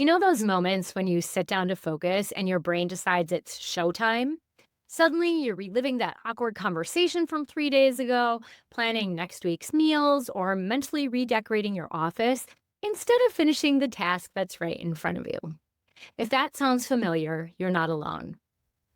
You know those moments when you sit down to focus and your brain decides it's showtime? Suddenly, you're reliving that awkward conversation from 3 days ago, planning next week's meals, or mentally redecorating your office instead of finishing the task that's right in front of you. If that sounds familiar, you're not alone.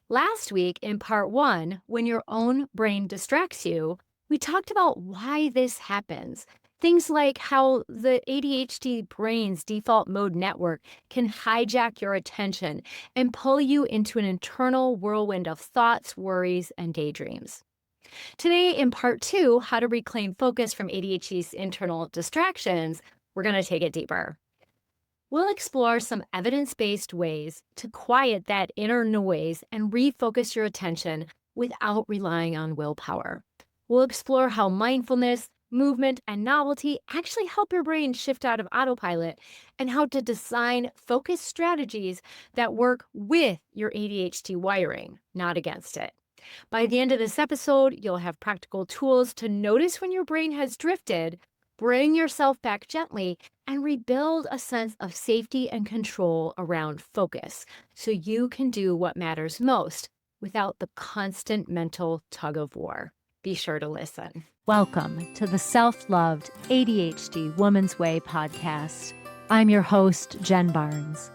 Last week, in part one, when your own brain distracts you, we talked about why this happens. Things like how the ADHD brain's default mode network can hijack your attention and pull you into an internal whirlwind of thoughts, worries, and daydreams. Today, in part two, how to reclaim focus from ADHD's internal distractions, we're going to take it deeper. We'll explore some evidence based ways to quiet that inner noise and refocus your attention without relying on willpower. We'll explore how mindfulness, movement, and novelty actually help your brain shift out of autopilot and how to design focused strategies that work with your ADHD wiring, not against it. By the end of this episode, you'll have practical tools to notice when your brain has drifted, bring yourself back gently, and rebuild a sense of safety and control around focus so you can do what matters most without the constant mental tug of war. Be sure to listen. Welcome to the Self-Loved ADHD Woman's Way podcast. I'm your host, Jen Barnes.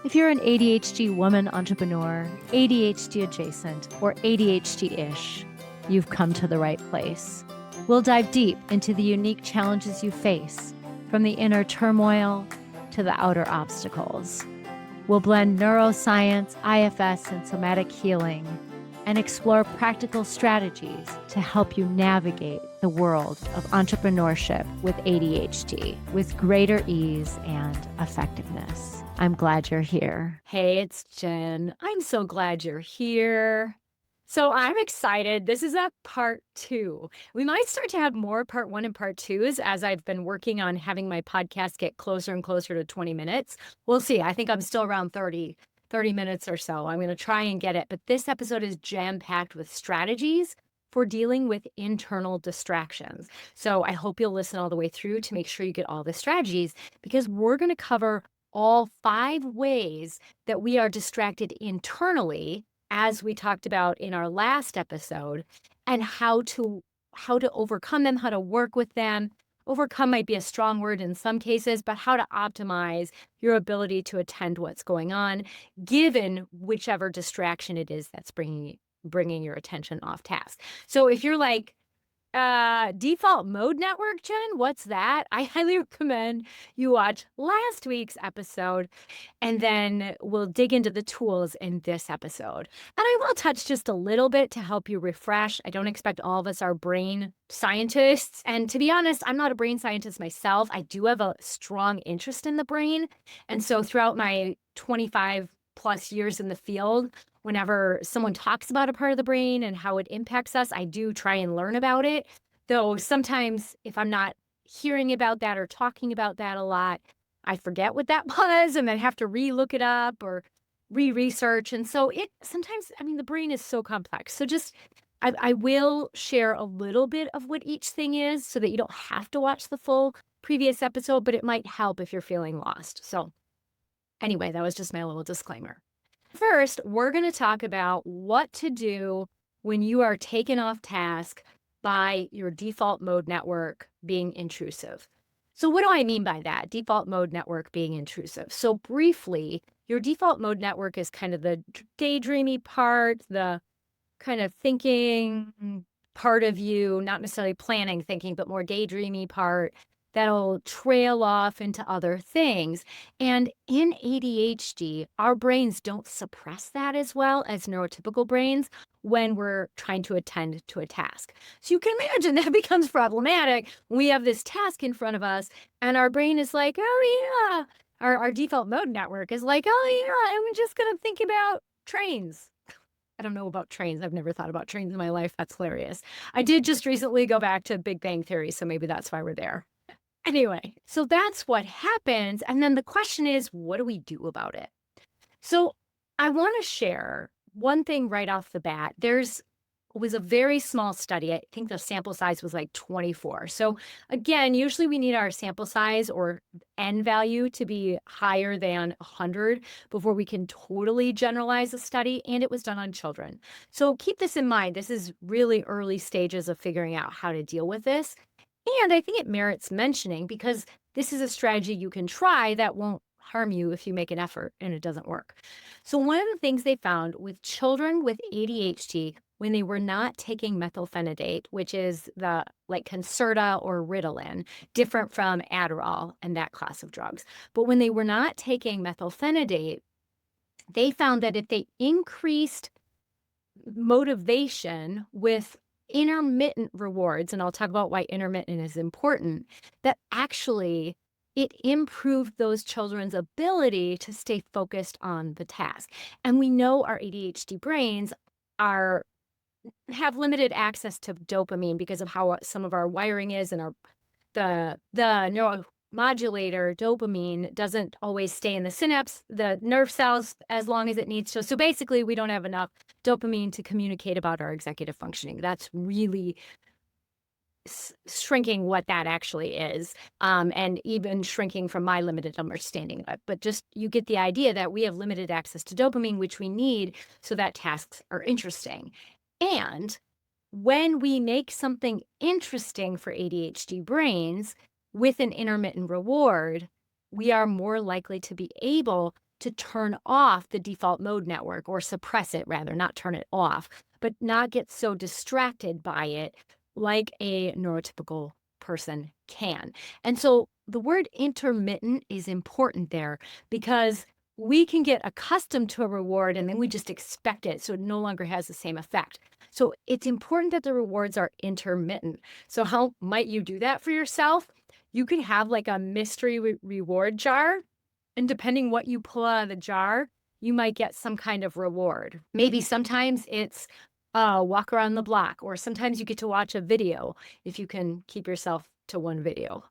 If you're an ADHD woman entrepreneur, ADHD adjacent, or ADHD-ish, you've come to the right place. We'll dive deep into the unique challenges you face, from the inner turmoil to the outer obstacles. We'll blend neuroscience, IFS, and somatic healing, and explore practical strategies to help you navigate the world of entrepreneurship with ADHD with greater ease and effectiveness. I'm glad you're here. Hey, it's Jen. I'm so glad you're here. So I'm excited. This is a part two. We might start to have more part one and part twos as I've been working on having my podcast get closer and closer to 20 minutes. We'll see. I think I'm still around 30 minutes or so. I'm going to try and get it. But this episode is jam-packed with strategies for dealing with internal distractions. So I hope you'll listen all the way through to make sure you get all the strategies, because we're going to cover all 5 ways that we are distracted internally, as we talked about in our last episode, and how to overcome them, how to work with them. Overcome might be a strong word in some cases, but how to optimize your ability to attend what's going on, given whichever distraction it is that's bringing your attention off task. So if you're like, default mode network, Jen, what's that? I highly recommend you watch last week's episode, and then we'll dig into the tools in this episode. And I will touch just a little bit to help you refresh. I don't expect all of us are brain scientists. And to be honest, I'm not a brain scientist myself. I do have a strong interest in the brain. And so throughout my 25 plus years in the field, whenever someone talks about a part of the brain and how it impacts us, I do try and learn about it. Though sometimes if I'm not hearing about that or talking about that a lot, I forget what that was and then have to re-look it up or re-research. And so sometimes, the brain is so complex. So I will share a little bit of what each thing is so that you don't have to watch the full previous episode, but it might help if you're feeling lost. So anyway, that was just my little disclaimer. First, we're going to talk about what to do when you are taken off task by your default mode network being intrusive. So what do I mean by that? Default mode network being intrusive. So briefly, your default mode network is kind of the daydreamy part, the kind of thinking part of you, not necessarily planning thinking, but more daydreamy part that'll trail off into other things. And in ADHD, our brains don't suppress that as well as neurotypical brains when we're trying to attend to a task. So you can imagine that becomes problematic when we have this task in front of us and our brain is like, oh yeah, our default mode network is like, oh yeah, I'm just going to think about trains. I don't know about trains. I've never thought about trains in my life. That's hilarious. I did just recently go back to Big Bang Theory, so maybe that's why we're there. Anyway, so that's what happens. And then the question is, what do we do about it? So I want to share one thing right off the bat. There's was a very small study. I think the sample size was like 24. So again, usually we need our sample size or N value to be higher than 100 before we can totally generalize a study, and it was done on children. So keep this in mind. This is really early stages of figuring out how to deal with this. And I think it merits mentioning because this is a strategy you can try that won't harm you if you make an effort and it doesn't work. So, one of the things they found with children with ADHD when they were not taking methylphenidate, which is the like Concerta or Ritalin, different from Adderall and that class of drugs. But when they were not taking methylphenidate, they found that if they increased motivation with intermittent rewards, and I'll talk about why intermittent is important, that actually it improved those children's ability to stay focused on the task. And we know our ADHD brains are have limited access to dopamine because of how some of our wiring is and our the neuromodulator dopamine doesn't always stay in the synapse, the nerve cells, as long as it needs to. So basically, we don't have enough dopamine to communicate about our executive functioning. That's really shrinking what that actually is, and even shrinking from my limited understanding of it. But just you get the idea that we have limited access to dopamine, which we need so that tasks are interesting. And when we make something interesting for ADHD brains with an intermittent reward, we are more likely to be able to turn off the default mode network or suppress it rather, not turn it off, but not get so distracted by it like a neurotypical person can. And so the word intermittent is important there because we can get accustomed to a reward and then we just expect it. So it no longer has the same effect. So it's important that the rewards are intermittent. So how might you do that for yourself? You could have like a mystery reward jar. And depending what you pull out of the jar, you might get some kind of reward. Maybe sometimes it's walk around the block, or sometimes you get to watch a video if you can keep yourself to one video.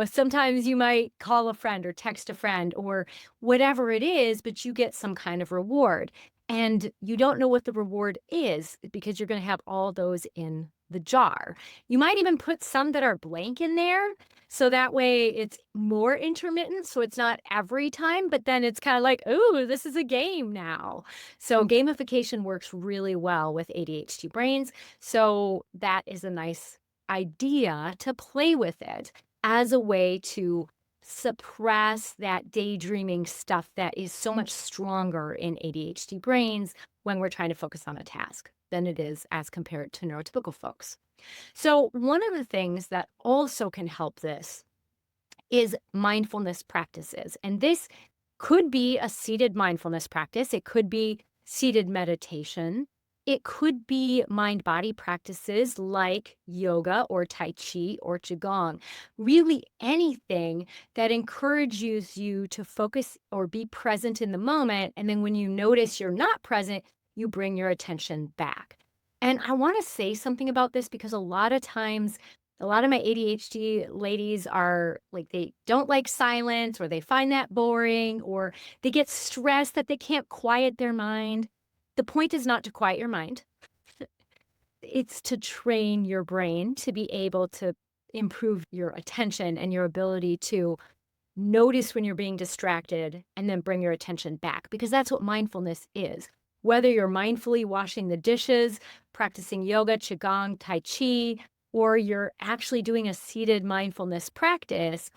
Sometimes you might call a friend or text a friend or whatever it is, but you get some kind of reward. And you don't know what the reward is because you're going to have all those in the jar. You might even put some that are blank in there. So that way it's more intermittent. So it's not every time, but then it's kind of like, oh, this is a game now. So gamification works really well with ADHD brains. So that is a nice idea to play with it as a way to suppress that daydreaming stuff that is so much stronger in ADHD brains when we're trying to focus on a task than it is as compared to neurotypical folks. So, one of the things that also can help this is mindfulness practices. And this could be a seated mindfulness practice, it could be seated meditation, it could be mind body practices like yoga or Tai Chi or Qigong. Really, anything that encourages you to focus or be present in the moment. And then when you notice you're not present, you bring your attention back. And I want to say something about this because a lot of times, a lot of my ADHD ladies are like, they don't like silence or they find that boring or they get stressed that they can't quiet their mind. The point is not to quiet your mind. It's to train your brain to be able to improve your attention and your ability to notice when you're being distracted and then bring your attention back, because that's what mindfulness is. Whether you're mindfully washing the dishes, practicing yoga, qigong, tai chi, or you're actually doing a seated mindfulness practice,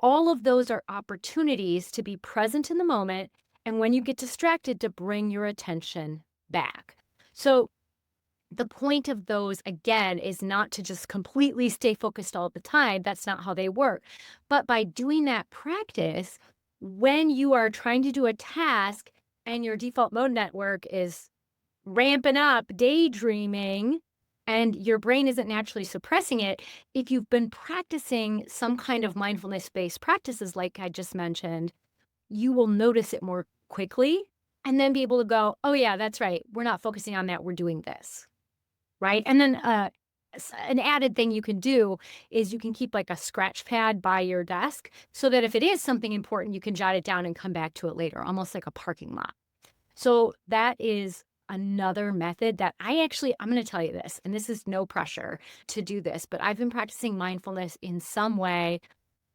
all of those are opportunities to be present in the moment. And when you get distracted, to bring your attention back. So the point of those, again, is not to just completely stay focused all the time. That's not how they work. But by doing that practice, when you are trying to do a task and your default mode network is ramping up, daydreaming, and your brain isn't naturally suppressing it, if you've been practicing some kind of mindfulness-based practices like I just mentioned, you will notice it more quickly and then be able to go, oh, yeah, that's right. We're not focusing on that. We're doing this. Right. And then an added thing you can do is you can keep like a scratch pad by your desk so that if it is something important, you can jot it down and come back to it later, almost like a parking lot. So that is another method that I'm going to tell you this, and this is no pressure to do this, but I've been practicing mindfulness in some way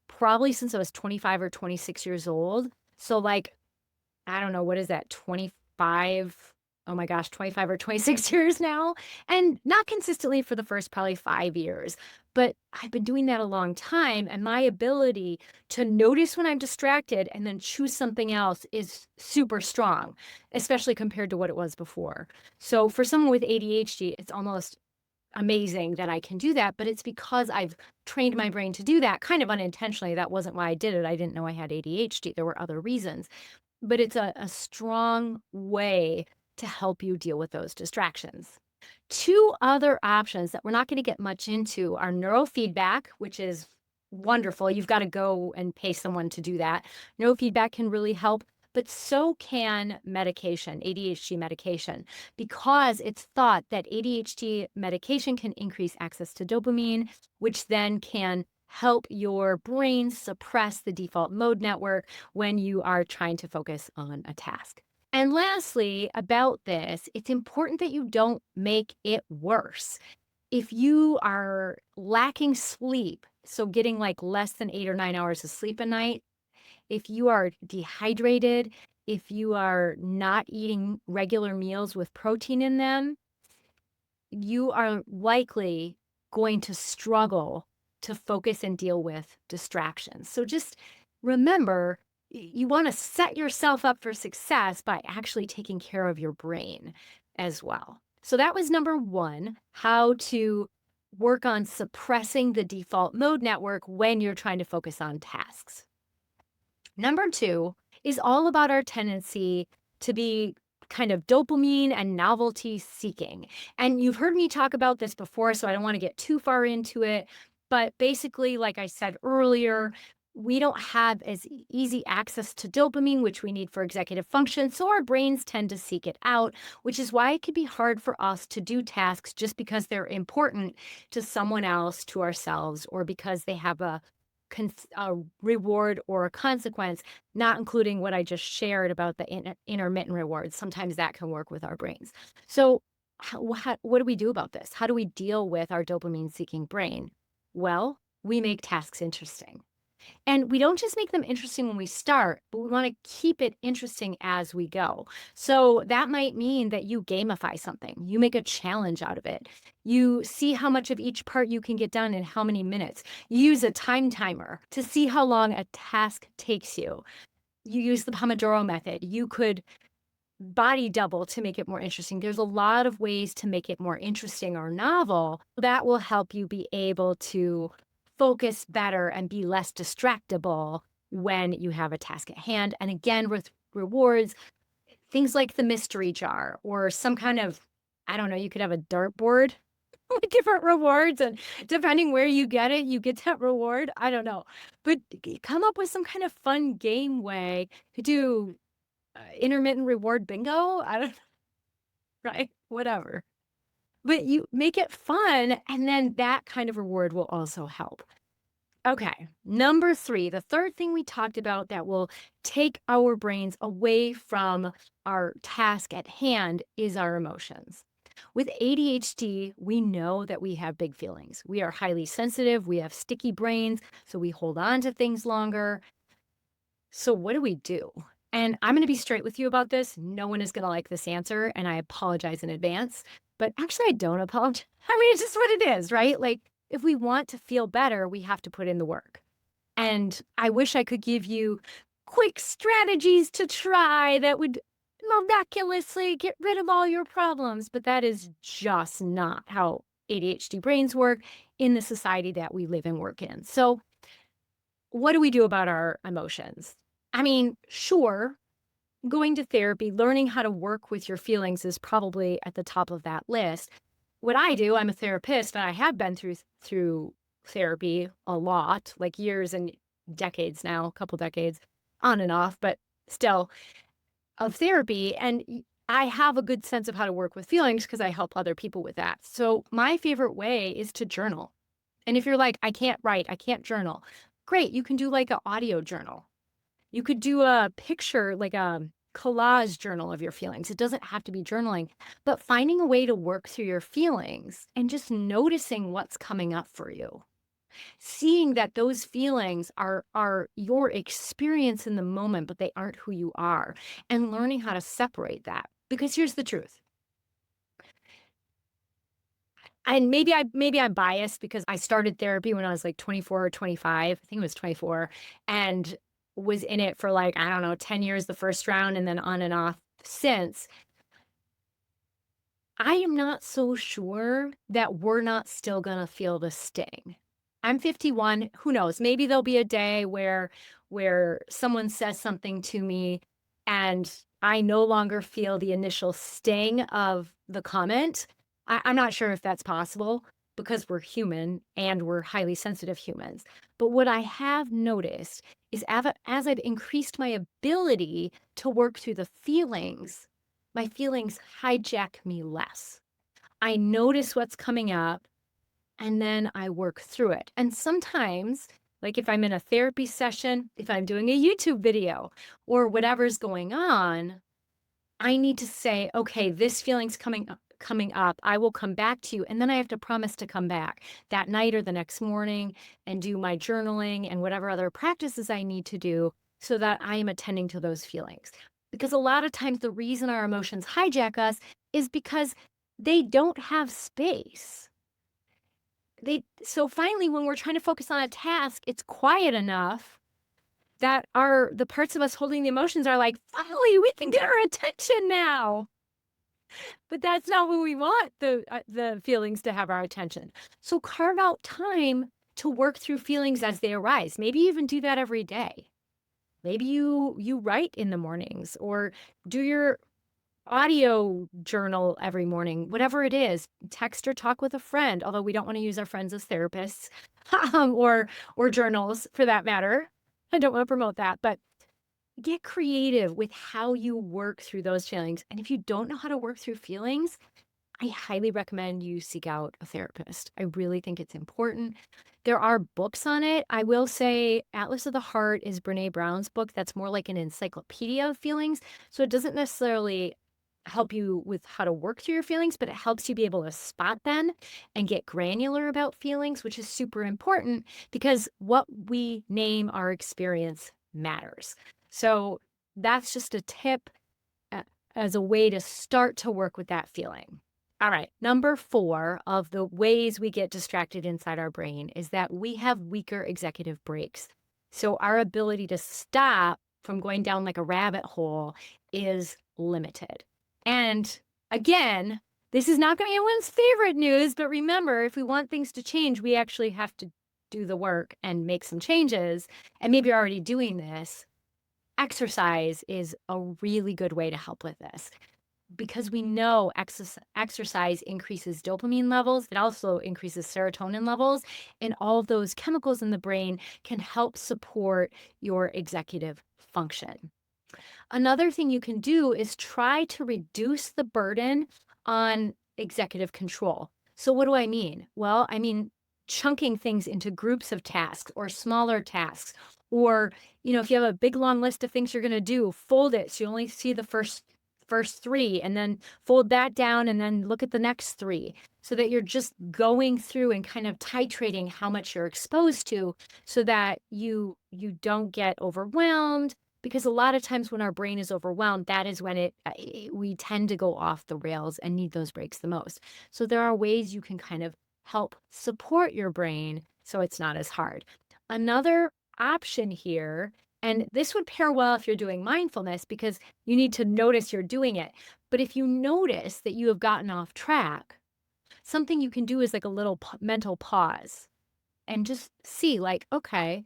probably since I was 25 or 26 years old. So, like, I don't know, what is that, 25? Oh my gosh, 25 or 26 years now, and not consistently for the first probably 5 years, but I've been doing that a long time, and my ability to notice when I'm distracted and then choose something else is super strong, especially compared to what it was before. So for someone with ADHD, it's almost amazing that I can do that, but it's because I've trained my brain to do that kind of unintentionally. That wasn't why I did it. I didn't know I had ADHD. There were other reasons, but it's a strong way to help you deal with those distractions. Two other options that we're not going to get much into are neurofeedback, which is wonderful. You've got to go and pay someone to do that. Neurofeedback can really help, but so can medication, ADHD medication, because it's thought that ADHD medication can increase access to dopamine, which then can help your brain suppress the default mode network when you are trying to focus on a task. And lastly, about this, it's important that you don't make it worse. If you are lacking sleep, so getting like less than 8 or 9 hours of sleep a night, if you are dehydrated, if you are not eating regular meals with protein in them, you are likely going to struggle to focus and deal with distractions. So just remember, you want to set yourself up for success by actually taking care of your brain as well. So that was number one, how to work on suppressing the default mode network when you're trying to focus on tasks. Number two is all about our tendency to be kind of dopamine and novelty seeking. And you've heard me talk about this before, so I don't want to get too far into it. But basically, like I said earlier, we don't have as easy access to dopamine, which we need for executive function. So our brains tend to seek it out, which is why it can be hard for us to do tasks just because they're important to someone else, to ourselves, or because they have a reward or a consequence, not including what I just shared about the intermittent rewards. Sometimes that can work with our brains. So, what do we do about this? How do we deal with our dopamine seeking brain? Well, we make tasks interesting. And we don't just make them interesting when we start, but we want to keep it interesting as we go. So that might mean that you gamify something, you make a challenge out of it. You see how much of each part you can get done in how many minutes. You use a time timer to see how long a task takes you. You use the Pomodoro method. You could body double to make it more interesting. There's a lot of ways to make it more interesting or novel that will help you be able to focus better and be less distractible when you have a task at hand. And again, with rewards, things like the mystery jar or some kind of, I don't know, you could have a dartboard with different rewards. And depending where you get it, you get that reward. I don't know. But come up with some kind of fun game way to do intermittent reward bingo. I don't right? Whatever. But you make it fun, and then that kind of reward will also help. Okay, number three, the third thing we talked about that will take our brains away from our task at hand is our emotions. With ADHD, we know that we have big feelings. We are highly sensitive, we have sticky brains, so we hold on to things longer. So, what do we do? And I'm going to be straight with you about this. No one is going to like this answer, and I apologize in advance. But actually, I don't apologize. I mean, it's just what it is, right? Like, if we want to feel better, we have to put in the work. And I wish I could give you quick strategies to try that would miraculously get rid of all your problems, but that is just not how ADHD brains work in the society that we live and work in. So, what do we do about our emotions? I mean, sure, going to therapy, learning how to work with your feelings is probably at the top of that list. What I do, I'm a therapist, and I have been through therapy a lot, like years and decades now, a couple decades on and off, but still of therapy. And I have a good sense of how to work with feelings because I help other people with that. So my favorite way is to journal. And if you're like, I can't write, I can't journal, great. You can do like an audio journal. You could do a picture, like collage journal of your feelings. It doesn't have to be journaling, but finding a way to work through your feelings and just noticing what's coming up for you. Seeing that those feelings are your experience in the moment, but they aren't who you are, and learning how to separate that. Because here's the truth. And maybe I'm biased because I started therapy when I was like 24 or 25. I think it was 24, and was in it for like, I don't know, 10 years the first round and then on and off since. I am not so sure that we're not still gonna feel the sting. I'm 51, who knows? Maybe there'll be a day where someone says something to me and I no longer feel the initial sting of the comment. I'm not sure if that's possible because we're human and we're highly sensitive humans. But what I have noticed is as I've increased my ability to work through the feelings, my feelings hijack me less. I notice what's coming up and then I work through it. And sometimes, like if I'm in a therapy session, if I'm doing a YouTube video or whatever's going on, I need to say, okay, this feeling's coming up. I will come back to you. And then I have to promise to come back that night or the next morning and do my journaling and whatever other practices I need to do so that I am attending to those feelings. Because a lot of times the reason our emotions hijack us is because they don't have space. So finally, when we're trying to focus on a task, it's quiet enough that the parts of us holding the emotions are like, finally, we can get our attention now. But that's not what we want, the feelings to have our attention. So carve out time to work through feelings as they arise. Maybe even do that every day. Maybe you write in the mornings or do your audio journal every morning, whatever it is. Text or talk with a friend, although we don't want to use our friends as therapists, or journals for that matter. I don't want to promote that, but get creative with how you work through those feelings. And if you don't know how to work through feelings, I highly recommend you seek out a therapist. I really think it's important. There are books on it. I will say Atlas of the Heart is Brene Brown's book. That's more like an encyclopedia of feelings. So it doesn't necessarily help you with how to work through your feelings, but it helps you be able to spot them and get granular about feelings, which is super important because what we name our experience matters. So that's just a tip as a way to start to work with that feeling. All right, number 4 of the ways we get distracted inside our brain is that we have weaker executive brakes. So our ability to stop from going down like a rabbit hole is limited. And again, this is not going to be anyone's favorite news, but remember, if we want things to change, we actually have to do the work and make some changes. And maybe you're already doing this. Exercise is a really good way to help with this because we know exercise increases dopamine levels. It also increases serotonin levels, and all of those chemicals in the brain can help support your executive function. Another thing you can do is try to reduce the burden on executive control. So what do I mean? Well, I mean chunking things into groups of tasks or smaller tasks. Or, if you have a big long list of things you're going to do, fold it so you only see the first 3 and then fold that down and then look at the next 3 so that you're just going through and kind of titrating how much you're exposed to so that you don't get overwhelmed. Because a lot of times when our brain is overwhelmed, that is when we tend to go off the rails and need those breaks the most. So there are ways you can kind of help support your brain so it's not as hard. Another option here, and this would pair well if you're doing mindfulness because you need to notice you're doing it. But if you notice that you have gotten off track, something you can do is like a little mental pause and just see like, okay,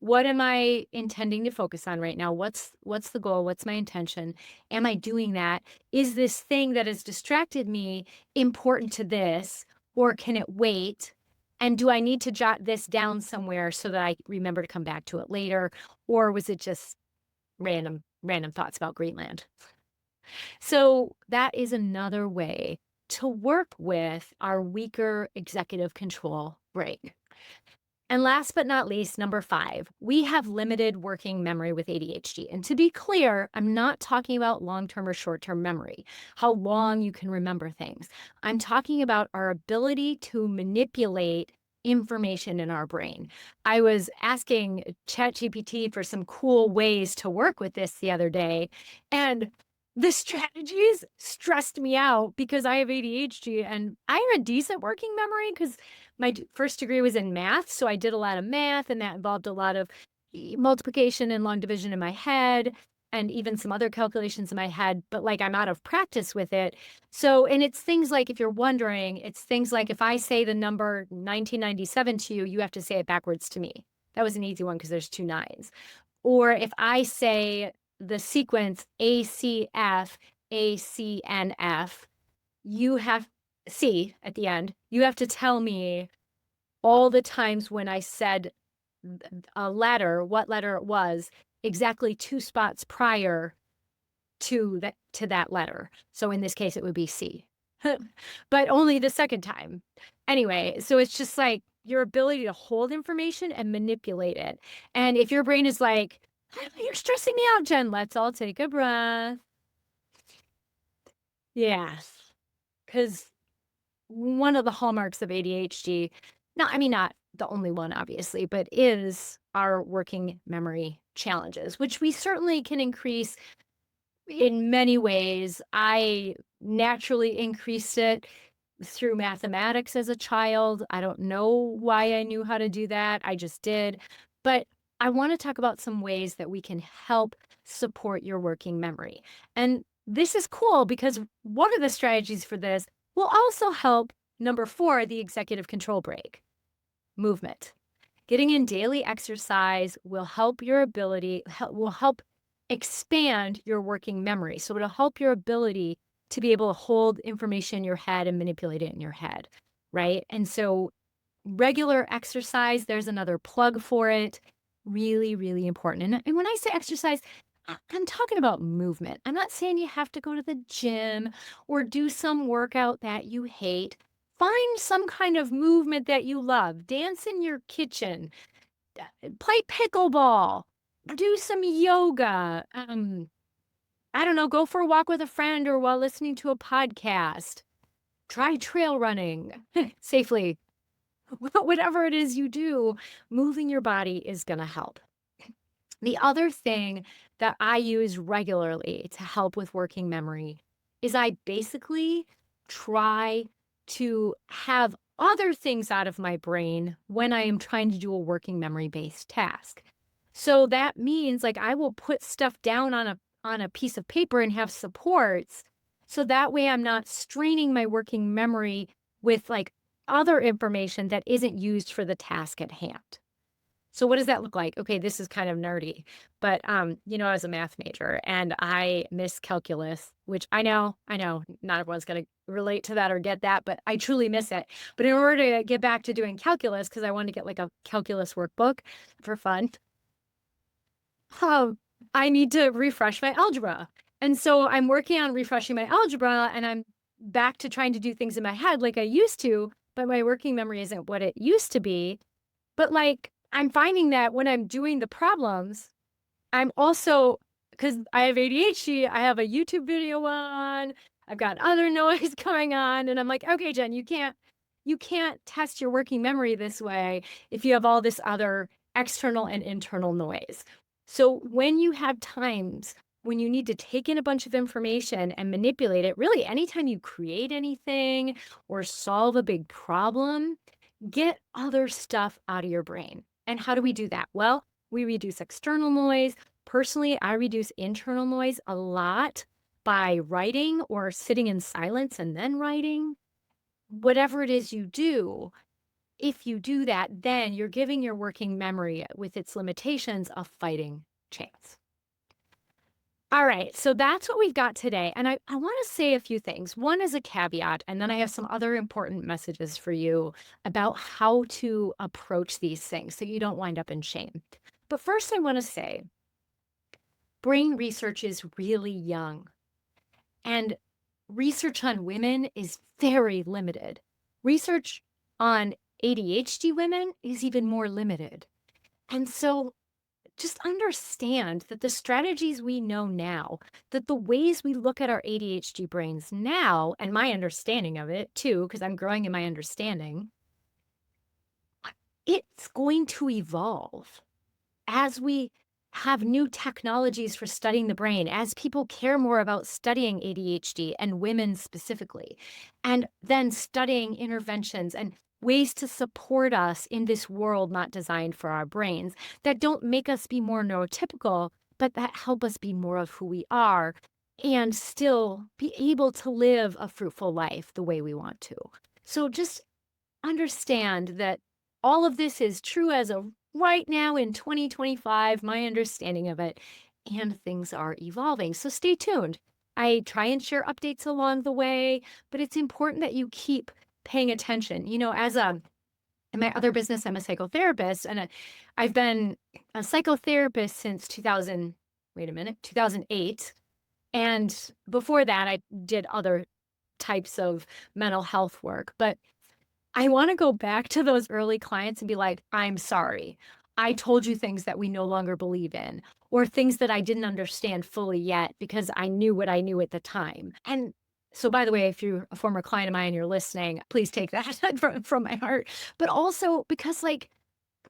what am I intending to focus on right now? What's the goal? What's my intention? Am I doing that? Is this thing that has distracted me important to this, or can it wait? And do I need to jot this down somewhere so that I remember to come back to it later? Or was it just random thoughts about Greenland? So that is another way to work with our weaker executive control brake. And last but not least, number 5, we have limited working memory with ADHD. And to be clear, I'm not talking about long-term or short-term memory, how long you can remember things. I'm talking about our ability to manipulate information in our brain. I was asking ChatGPT for some cool ways to work with this the other day, and the strategies stressed me out because I have ADHD and I have a decent working memory because my first degree was in math. So I did a lot of math and that involved a lot of multiplication and long division in my head and even some other calculations in my head. But like I'm out of practice with it. So, and it's things like, if you're wondering, it's things like if I say the number 1997 to you, you have to say it backwards to me. That was an easy one because there's two nines. Or if I say the sequence ACF, ACNF, you have C at the end, you have to tell me all the times when I said a letter, what letter it was, exactly 2 spots prior to that letter. So in this case, it would be C, but only the second time. Anyway, so it's just like your ability to hold information and manipulate it. And if your brain is like, you're stressing me out, Jen, let's all take a breath. Yes, because one of the hallmarks of ADHD, no, I mean, not the only one, obviously, but is our working memory challenges, which we certainly can increase in many ways. I naturally increased it through mathematics as a child. I don't know why I knew how to do that. I just did. But I want to talk about some ways that we can help support your working memory. And this is cool because one of the strategies for this will also help number 4, the executive control break, movement. Getting in daily exercise will help your ability, will help expand your working memory. So it'll help your ability to be able to hold information in your head and manipulate it in your head, right? And so regular exercise, there's another plug for it. Really, really important. And when I say exercise, I'm talking about movement. I'm not saying you have to go to the gym or do some workout that you hate. Find some kind of movement that you love. Dance in your kitchen, play pickleball, do some yoga. I don't know, go for a walk with a friend or while listening to a podcast. Try trail running safely. Whatever it is you do, moving your body is going to help. The other thing that I use regularly to help with working memory is I basically try to have other things out of my brain when I am trying to do a working memory based task. So that means like I will put stuff down on a piece of paper and have supports. So that way I'm not straining my working memory with like other information that isn't used for the task at hand. So what does that look like? Okay, this is kind of nerdy, but I was a math major and I miss calculus, which I know, not everyone's going to relate to that or get that, but I truly miss it. But in order to get back to doing calculus, because I wanted to get like a calculus workbook for fun, oh, I need to refresh my algebra. And so I'm working on refreshing my algebra and I'm back to trying to do things in my head like I used to, but my working memory isn't what it used to be. But like, I'm finding that when I'm doing the problems, I'm also, because I have ADHD, I have a YouTube video on, I've got other noise going on, and I'm like, okay, Jen, you can't test your working memory this way if you have all this other external and internal noise. So when you have times when you need to take in a bunch of information and manipulate it, really anytime you create anything or solve a big problem, get other stuff out of your brain. And how do we do that? Well, we reduce external noise. Personally, I reduce internal noise a lot by writing or sitting in silence and then writing. Whatever it is you do, if you do that, then you're giving your working memory with its limitations a fighting chance. All right, so that's what we've got today. And I want to say a few things. One is a caveat, and then I have some other important messages for you about how to approach these things so you don't wind up in shame. But first, I want to say brain research is really young, and research on women is very limited. Research on ADHD women is even more limited. And so just understand that the strategies we know now, that the ways we look at our ADHD brains now, and my understanding of it too, because I'm growing in my understanding, it's going to evolve as we have new technologies for studying the brain, as people care more about studying ADHD and women specifically, and then studying interventions and ways to support us in this world not designed for our brains that don't make us be more neurotypical, but that help us be more of who we are and still be able to live a fruitful life the way we want to. So just understand that all of this is true as of right now in 2025, my understanding of it, and things are evolving. So stay tuned. I try and share updates along the way, but it's important that you keep paying attention. In my other business, I'm a psychotherapist, and I've been a psychotherapist since 2008. And before that, I did other types of mental health work. But I wanna go back to those early clients and be like, "I'm sorry. I told you things that we no longer believe in, or things that I didn't understand fully yet because I knew what I knew at the time." And so, by the way, if you're a former client of mine and you're listening, please take that from my heart. But also because, like,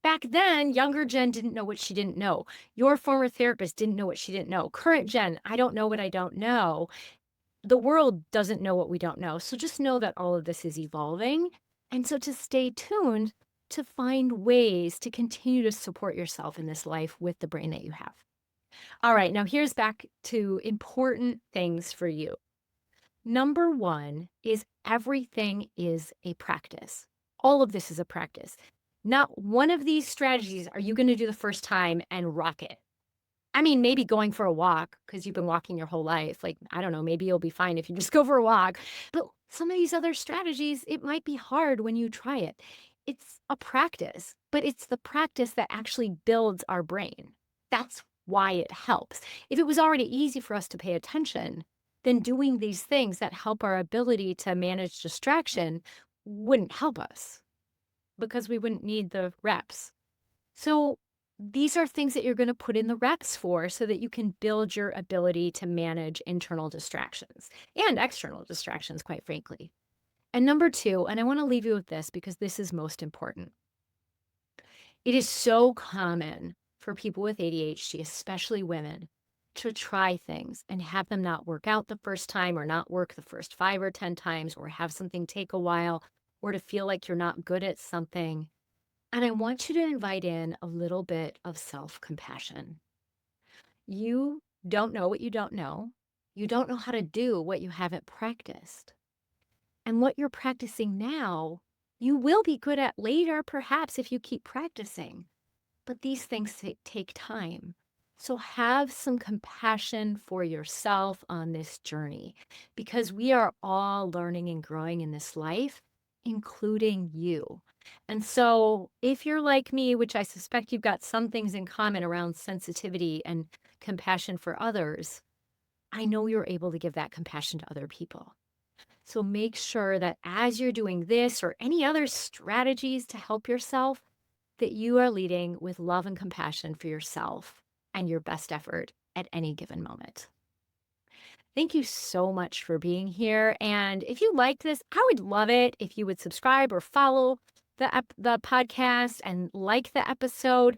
back then, younger Jen didn't know what she didn't know. Your former therapist didn't know what she didn't know. Current Jen, I don't know what I don't know. The world doesn't know what we don't know. So just know that all of this is evolving. And so to stay tuned to find ways to continue to support yourself in this life with the brain that you have. All right, now here's back to important things for you. Number one is everything is a practice. All of this is a practice. Not one of these strategies are you going to do the first time and rock it. I mean, maybe going for a walk because you've been walking your whole life. Like, I don't know, maybe you'll be fine if you just go for a walk. But some of these other strategies, it might be hard when you try it. It's a practice, but it's the practice that actually builds our brain. That's why it helps. If it was already easy for us to pay attention, then doing these things that help our ability to manage distraction wouldn't help us because we wouldn't need the reps. So these are things that you're going to put in the reps for so that you can build your ability to manage internal distractions and external distractions, quite frankly. And number two, and I want to leave you with this because this is most important. It is so common for people with ADHD, especially women, to try things and have them not work out the first time or not work the first 5 or 10 times or have something take a while or to feel like you're not good at something. And I want you to invite in a little bit of self-compassion. You don't know what you don't know. You don't know how to do what you haven't practiced. And what you're practicing now, you will be good at later, perhaps, if you keep practicing. But these things take time. So have some compassion for yourself on this journey because we are all learning and growing in this life, including you. And so if you're like me, which I suspect you've got some things in common around sensitivity and compassion for others, I know you're able to give that compassion to other people. So make sure that as you're doing this or any other strategies to help yourself, that you are leading with love and compassion for yourself and your best effort at any given moment. Thank you so much for being here. And if you liked this, I would love it if you would subscribe or follow the podcast and like the episode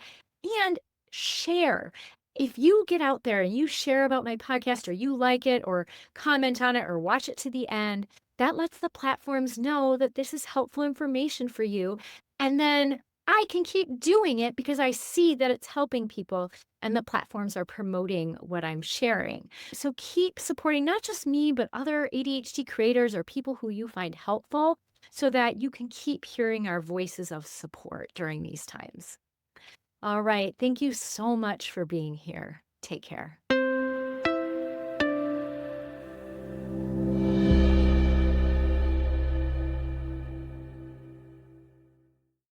and share. If you get out there and you share about my podcast or you like it or comment on it or watch it to the end, that lets the platforms know that this is helpful information for you. And then I can keep doing it because I see that it's helping people and the platforms are promoting what I'm sharing. So keep supporting not just me, but other ADHD creators or people who you find helpful so that you can keep hearing our voices of support during these times. All right. Thank you so much for being here. Take care.